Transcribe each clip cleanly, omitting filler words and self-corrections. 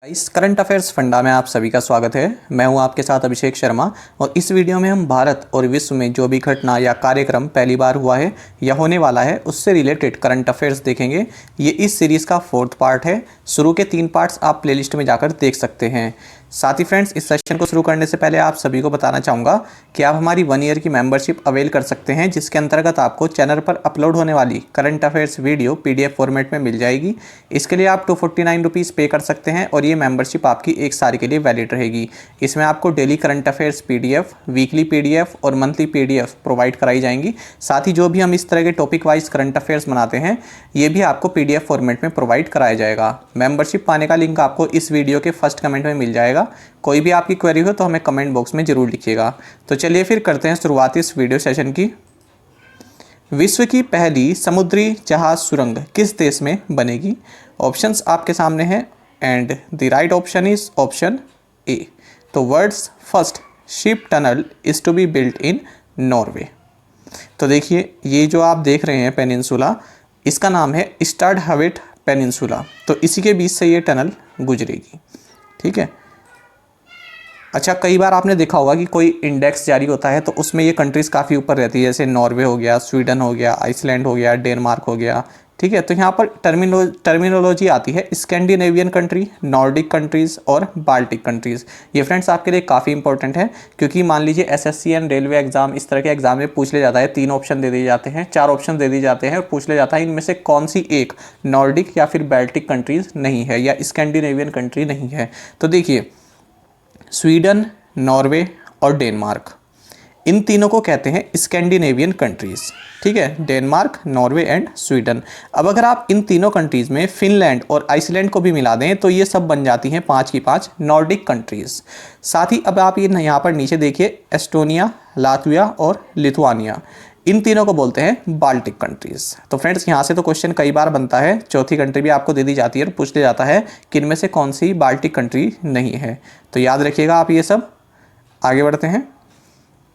इस current affairs funda में आप सभी का स्वागत है। मैं हूं आपके साथ अभिषेक शर्मा और इस वीडियो में हम भारत और विश्व में जो भी घटना या कार्यक्रम पहली बार हुआ है या होने वाला है उससे रिलेटेड करंट अफेयर्स देखेंगे। ये इस सीरीज़ का 4th पार्ट है। शुरू के 3 पार्ट्स आप प्लेलिस्ट में जाकर देख सकते हैं। साथ ही फ्रेंड्स, इस सेशन को शुरू करने से पहले आप सभी को बताना चाहूँगा कि आप हमारी 1 ईयर की मेंबरशिप अवेल कर सकते हैं, जिसके अंतर्गत आपको चैनल पर अपलोड होने वाली current affairs video PDF format में मिल जाएगी। इसके लिए आप 249 रुपीज़ पे कर सकते हैं और ये मेंबरशिप आपकी 1 साल के लिए वैलिड रहेगी। इसमें आपको daily current affairs PDF, weekly PDF और मंथली PDF प्रोवाइड कराई जाएंगी। साथ ही जो भी हम इस तरह के टॉपिक वाइज करंट अफेयर्स बनाते हैं ये भी आपको PDF फॉर्मेट में प्रोवाइड कराया जाएगा। मेंबरशिप पाने का लिंक आपको इस वीडियो के फर्स्ट कमेंट में मिल जाएगा। कोई भी आपकी क्वेरी हो तो हमें कमेंट बॉक्स में ज़रूर लिखिएगा। तो चलिए फिर करते हैं शुरुआत इस वीडियो सेशन की। विश्व की पहली समुद्री जहाज सुरंग किस देश में बनेगी? ऑप्शंस आपके सामने हैं and the right option is option A. तो world's first ship tunnel is to be built in Norway. तो देखिए, ये जो आप देख रहे हैं पेनिनसुला, इसका नाम है स्टडहवेट पेनिनसुला। तो इसी के बीच से ये टनल गुजरेगी। ठीक है। अच्छा, कई बार आपने देखा होगा कि कोई इंडेक्स जारी होता है तो उसमें ये कंट्रीज़ काफ़ी ऊपर रहती है, जैसे नॉर्वे हो गया, स्वीडन हो गया, आइसलैंड हो गया, डेनमार्क हो गया। ठीक है। तो यहाँ पर टर्मिनोलॉजी आती है स्कैंडिनेवियन कंट्री, नॉर्डिक कंट्रीज़ और बाल्टिक कंट्रीज़। ये फ्रेंड्स आपके लिए काफ़ी इंपॉर्टेंट है, क्योंकि मान लीजिए SSC एंड रेलवे एग्जाम, इस तरह के एग्जाम में पूछ ले जाता है। 3 ऑप्शन दे दिए जाते हैं, 4 ऑप्शन दे दिए जाते हैं और पूछ ले जाता है इनमें से कौन सी एक नॉर्डिक या फिर बाल्टिक कंट्रीज़ नहीं है या स्कैंडिनेवियन कंट्री नहीं है। तो देखिए, स्वीडन, नॉर्वे और डेनमार्क, इन तीनों को कहते हैं स्कैंडिनेवियन कंट्रीज़। ठीक है, डेनमार्क, नॉर्वे एंड स्वीडन। अब अगर आप इन तीनों कंट्रीज़ में फिनलैंड और आइसलैंड को भी मिला दें तो ये सब बन जाती हैं 5 की 5 नॉर्डिक कंट्रीज़। साथ ही अब आप ये यहाँ पर नीचे देखिए, एस्टोनिया, लातविया और लिथुआनिया, इन तीनों को बोलते हैं बाल्टिक कंट्रीज़। तो फ्रेंड्स, यहाँ से तो क्वेश्चन कई बार बनता है, चौथी कंट्री भी आपको दे दी जाती है और पूछ लिया जाता है कि इनमें से कौन सी बाल्टिक कंट्री नहीं है। तो याद रखिएगा आप ये सब। आगे बढ़ते हैं।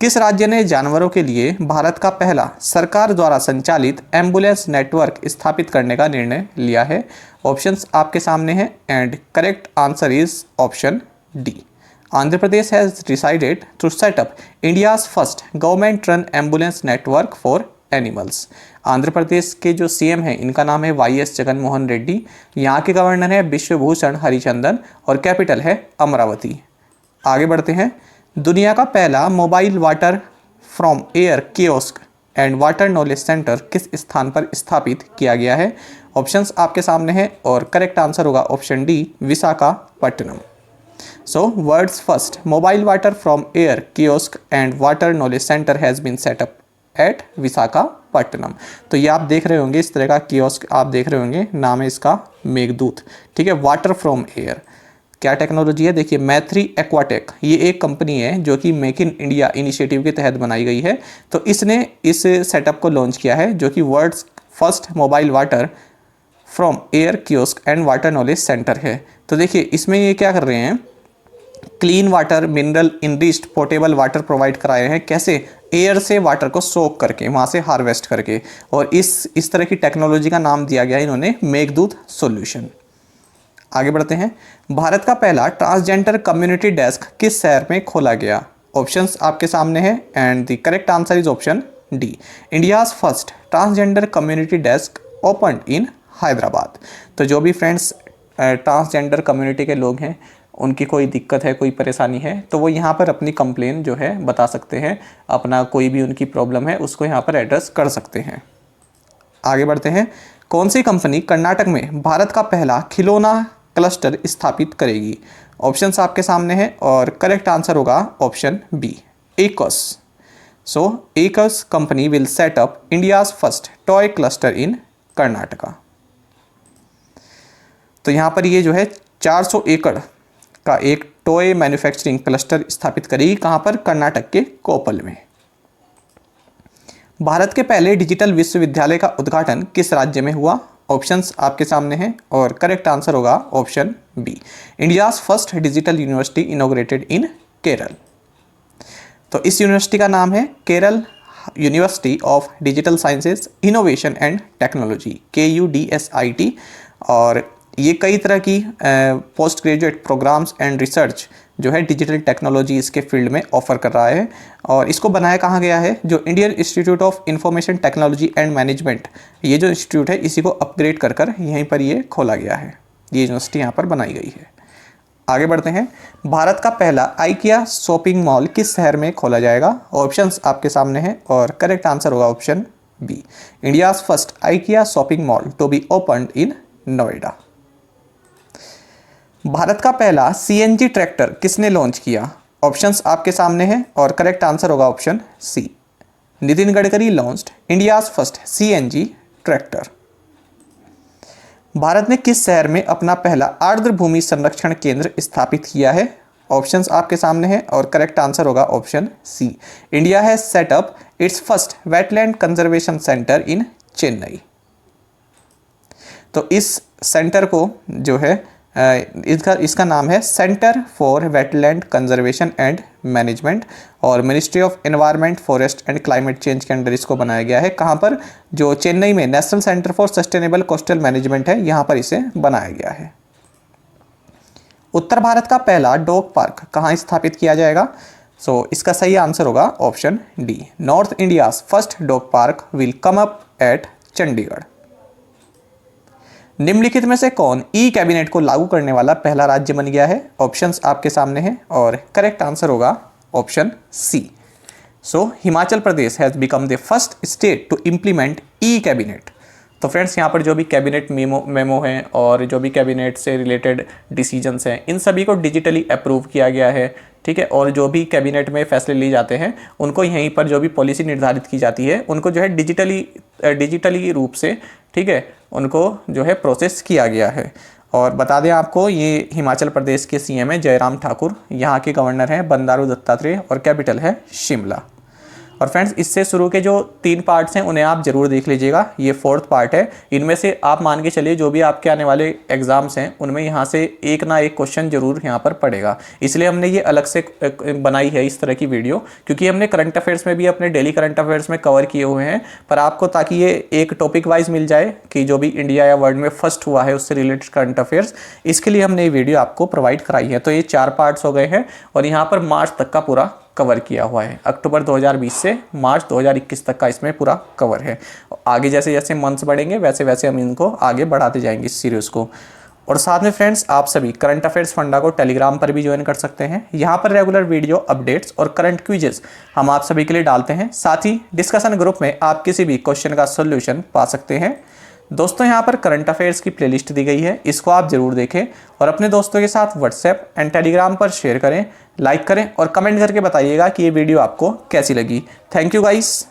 किस राज्य ने जानवरों के लिए भारत का पहला सरकार द्वारा संचालित एम्बुलेंस नेटवर्क स्थापित करने का निर्णय लिया है? ऑप्शंस आपके सामने हैं and correct answer is option D. Andhra Pradesh has decided to set up India's first government run ambulance network for animals. Andhra Pradesh के जो CM हैं इनका नाम है YS जगन मोहन रेड्डी। यहाँ के गवर्नर है विश्वभूषण हरिचंदन और कैपिटल है अमरावती। आगे बढ़ते हैं। दुनिया का पहला mobile water from air kiosk and water knowledge centre किस स्थान पर स्थापित किया गया है? ऑप्शंस आपके सामने हैं और करेक्ट आंसर होगा option D, Visakhapatnam. So, world's first mobile water from air kiosk and water knowledge center has been set up at Visakhapatnam. तो ये आप देख रहे होंगे, इस तरह का कियोस्क आप देख रहे होंगे, नाम है इसका मेघदूत। ठीक है, वाटर फ्रॉम एयर। क्या टेक्नोलॉजी है? देखिए, मैत्री एक्वाटेक, ये एक कंपनी है जो कि मेक इन इंडिया इनिशिएटिव के तहत बनाई गई है। तो इसने इस सेटअप को लॉन्च किया है, जो कि world's first mobile water from air kiosk and water knowledge centre है। तो देखिए, इसमें ये क्या कर रहे हैं, clean water, mineral enriched portable water provide कराए हैं। कैसे? एयर से वाटर को सोक करके, वहाँ से हार्वेस्ट करके। और इस तरह की टेक्नोलॉजी का नाम दिया गया इन्होंने मेघदूत सॉल्यूशन। आगे बढ़ते हैं। भारत का पहला ट्रांसजेंडर कम्युनिटी डेस्क किस शहर में खोला गया? ऑप्शंस आपके सामने हैं and the correct answer is option D. India's first transgender community desk open in Hyderabad. तो जो भी फ्रेंड्स ट्रांसजेंडर कम्युनिटी के लोग हैं, उनकी कोई दिक्कत है, कोई परेशानी है, तो वो यहाँ पर अपनी कंप्लेन जो है बता सकते हैं। अपना कोई भी उनकी प्रॉब्लम है उसको यहाँ पर एड्रेस कर सकते हैं। आगे बढ़ते हैं। कौन सी कंपनी कर्नाटक में भारत का पहला खिलौना क्लस्टर स्थापित करेगी? ऑप्शंस आपके सामने हैं और करेक्ट आंसर होगा ऑप्शन बी, एकस। सो Aequs company will set up India's first toy cluster in Karnataka. तो यहाँ पर ये जो है 400 एकड़ का एक टॉय मैन्युफैक्चरिंग क्लस्टर स्थापित करेगी। कहाँ पर? कर्नाटक के कोप्पल में। भारत के पहले डिजिटल विश्वविद्यालय का उद्घाटन किस राज्य में हुआ? ऑप्शंस आपके सामने हैं और करेक्ट आंसर होगा option B, India's first digital university inaugurated in Kerala. तो इस यूनिवर्सिटी का नाम है Kerala university of digital sciences innovation and technology, KUDSIT। और ये कई तरह की post graduate programmes and research जो है डिजिटल टेक्नोलॉजी इसके फील्ड में ऑफर कर रहा है। और इसको बनाया कहाँ गया है, जो Indian institute of information technology and management, ये जो इंस्टीट्यूट है इसी को अपग्रेड कर कर यहीं पर ये खोला गया है। ये यूनिवर्सिटी यहाँ पर बनाई गई है। आगे बढ़ते हैं। भारत का पहला आइकिया शॉपिंग मॉल किस शहर में खोला जाएगा? ऑप्शंस आपके सामने हैं और करेक्ट आंसर होगा option B, India's first IKEA shopping mall to be opened in Noida. Bharat का पहला सीएनजी ट्रैक्टर किसने लॉन्च किया? ऑप्शंस आपके सामने हैं और करेक्ट आंसर होगा option C, Nitin Gadkari launched India's first CNG tractor. Bharat ने किस शहर में अपना पहला आर्द्र भूमि संरक्षण केंद्र स्थापित किया है? ऑप्शंस आपके सामने हैं और करेक्ट आंसर होगा option C, India has set up its first wetland conservation centre in Chennai. तो इस सेंटर को जो है इसका नाम है centre for wetland conservation and management और ministry of environment forest and climate change के अंडर इसको बनाया गया है। कहाँ पर? जो चेन्नई में national centre for sustainable coastal management है, यहाँ पर इसे बनाया गया है। उत्तर भारत का पहला डॉग पार्क कहाँ स्थापित किया जाएगा? इसका सही आंसर होगा option D, north India's first dog park will come up at Chandigarh. निम्नलिखित में से कौन ई कैबिनेट को लागू करने वाला पहला राज्य बन गया है? ऑप्शंस आपके सामने हैं और करेक्ट आंसर होगा option C. Himachal Pradesh has become the first state to implement e cabinet. तो फ्रेंड्स, यहाँ पर जो भी कैबिनेट मेमो हैं और जो भी कैबिनेट से रिलेटेड डिसीजंस हैं, इन सभी को डिजिटली अप्रूव किया गया है। ठीक है, और जो भी कैबिनेट में फैसले लिए जाते हैं उनको यहीं पर जो भी पॉलिसी निर्धारित की जाती है उनको जो है डिजिटली रूप से, ठीक है, उनको जो है प्रोसेस किया गया है। और बता दें आपको, ये हिमाचल प्रदेश के सीएम है जयराम ठाकुर, यहाँ के गवर्नर हैं बंडारू दत्तात्रेय और कैपिटल है शिमला। और फ्रेंड्स, इससे शुरू के जो 3 पार्ट्स हैं उन्हें आप जरूर देख लीजिएगा। ये 4th पार्ट है। इनमें से आप मान के चलिए जो भी आपके आने वाले एग्जाम्स हैं उनमें यहाँ से एक ना एक क्वेश्चन जरूर यहाँ पर पड़ेगा। इसलिए हमने ये अलग से बनाई है इस तरह की वीडियो, क्योंकि हमने करंट अफेयर्स में भी अपने डेली करंट अफेयर्स में कवर किए हुए हैं, पर आपको ताकि ये एक टॉपिक वाइज मिल जाए कि जो भी इंडिया या वर्ल्ड में फर्स्ट हुआ है उससे रिलेटेड करंट अफेयर्स, इसके लिए हमने ये वीडियो आपको प्रोवाइड कराई है। तो ये 4 पार्ट्स हो गए हैं और यहाँ पर मार्च तक का पूरा कवर किया हुआ है। अक्टूबर 2020 से मार्च 2021 तक का इसमें पूरा कवर है। आगे जैसे जैसे मंथ्स बढ़ेंगे वैसे वैसे हम इनको आगे बढ़ाते जाएंगे इस सीरीज़ को। और साथ में फ्रेंड्स, आप सभी करंट अफेयर्स फंडा को टेलीग्राम पर भी ज्वाइन कर सकते हैं। यहाँ पर रेगुलर वीडियो अपडेट्स और करंट क्विजेस हम आप सभी के लिए डालते हैं। साथ ही डिस्कशन ग्रुप में आप किसी भी क्वेश्चन का सोल्यूशन पा सकते हैं। दोस्तों, यहाँ पर करंट अफेयर्स की प्लेलिस्ट दी गई है, इसको आप जरूर देखें और अपने दोस्तों के साथ व्हाट्सएप एंड टेलीग्राम पर शेयर करें, लाइक करें और कमेंट करके बताइएगा कि ये वीडियो आपको कैसी लगी। Thank you guys.